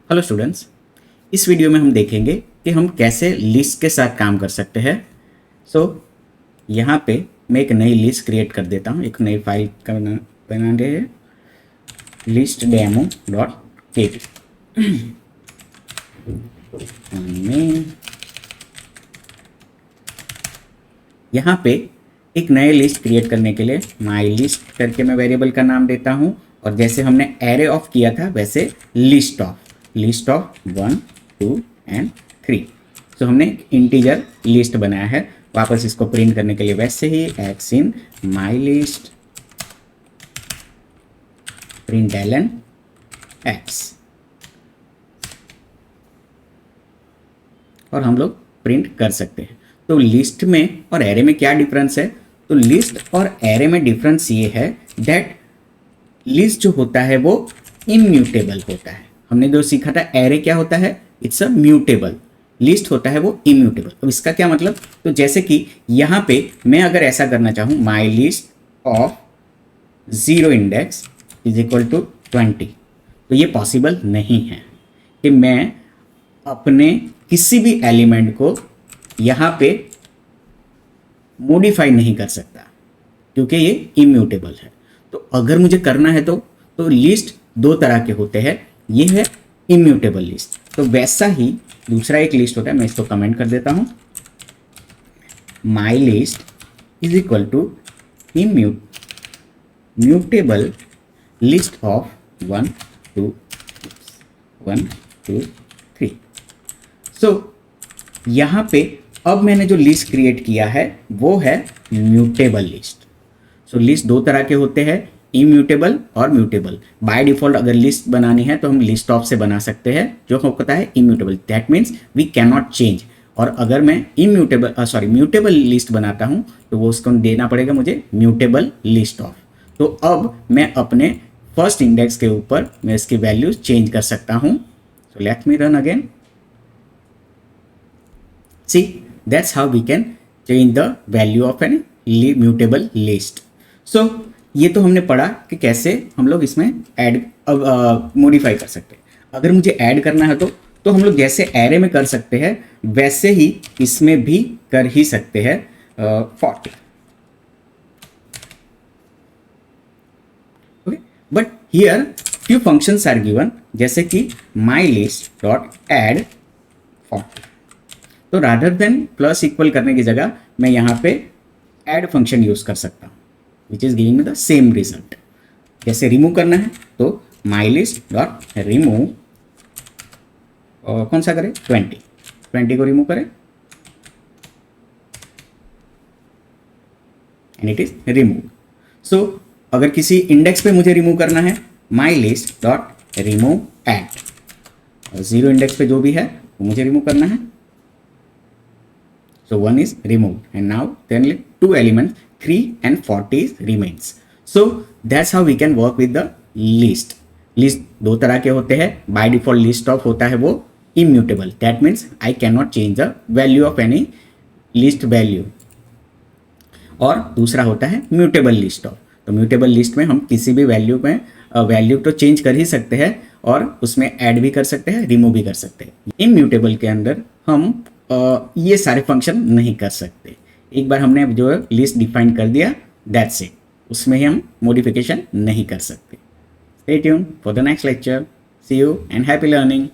Hello students, इस video में हम देखेंगे कि हम कैसे लिस्ट के साथ काम कर सकते हैं। यहाँ पे मैं एक नई लिस्ट क्रिएट कर देता हूँ। एक नई फाइल बना रहे हैं, लिस्ट डेमो डॉट के में यहाँ पे एक नए लिस्ट क्रिएट करने के लिए माई लिस्ट करके मैं वेरिएबल का नाम देता हूँ, और जैसे हमने एरे ऑफ किया था वैसे लिस्ट ऑफ 1, 2 एंड 3। सो हमने इंटीजर लिस्ट बनाया है। वापस इसको प्रिंट करने के लिए वैसे ही X in my list print Elon X, और हम लोग प्रिंट कर सकते हैं। तो लिस्ट में और एरे में क्या डिफरेंस है? तो लिस्ट और एरे में डिफरेंस ये है दैट लिस्ट जो होता है वो इम्यूटेबल होता है। हमने जो सीखा था एरे क्या होता है, इट्स अ म्यूटेबल। लिस्ट होता है वो इम्यूटेबल। अब इसका क्या मतलब? तो जैसे कि यहाँ पे मैं अगर ऐसा करना चाहूँ, my list of 0 index is equal to 20, तो ये पॉसिबल नहीं है कि मैं अपने किसी भी एलिमेंट को यहाँ पे मॉडिफाई नहीं कर सकता, क्योंकि ये इम्यूटेबल है। तो अगर मुझे करना है तो लिस्ट दो तरह के होते हैं। ये है इम्यूटेबल लिस्ट। तो वैसा ही दूसरा एक लिस्ट होता है, मैं इसको कमेंट कर देता हूँ, my list is equal to mutable list of 1, 2, 3। So यहाँ पे अब मैंने जो लिस्ट क्रिएट किया है वो है म्यूटेबल लिस्ट। सो लिस्ट दो तरह के होते हैं, इम्यूटेबल और म्यूटेबल। बाय डिफॉल्ट अगर लिस्ट बनानी है तो हम लिस्ट ऑफ से बना सकते हैं, जो हमको पता है immutable, that means we can not change. और अगर मैं म्यूटेबल लिस्ट बनाता हूँ तो वो उसको देना पड़ेगा मुझे म्यूटेबल लिस्ट ऑफ। तो अब मैं अपने फर्स्ट इंडेक्स के ऊपर मैं इसकी वैल्यूज चेंज कर सकता हूँ। So let me run again. See, that's how we can change the value of an mutable list. So, ये तो हमने पढ़ा कि कैसे हम लोग इसमें ऐड मॉडिफाई कर सकते हैं। अगर मुझे ऐड करना है तो हम लोग जैसे एरे में कर सकते हैं वैसे ही इसमें भी कर ही सकते हैं 40। Okay, but here few functions are given, जैसे कि माई लिस्ट डॉट एड 40। तो रादर देन प्लस इक्वल करने की जगह मैं यहाँ पे ऐड फंक्शन यूज कर सकता हूँ, which is giving the same result. जैसे रिमूव करना है तो माई लिस्ट डॉट रिमूव, कौन सा करें, 20 को रिमूव करें and it is remove. So अगर किसी इंडेक्स पे मुझे रिमूव करना है, my list dot remove at, 0 index पे जो भी है वो मुझे रिमूव करना है। So 1 is removed, and now then 2 elements 3 and 40 remains. So that's how we can work with the list. List दो तरह के होते हैं। By default list of होता है वो immutable. That means I cannot change the value of any list value. और दूसरा होता है mutable list of. तो mutable list में हम किसी भी वैल्यू में वैल्यू तो चेंज कर ही सकते हैं और उसमें ऐड भी कर सकते हैं, रिमूव भी कर सकते हैं। इम्यूटेबल के अंदर हम ये सारे फंक्शन नहीं कर सकते। एक बार हमने जो लिस्ट डिफाइन कर दिया, दैट्स इट, उसमें ही हम मॉडिफिकेशन नहीं कर सकते। Stay tuned for the next lecture. See you and happy learning.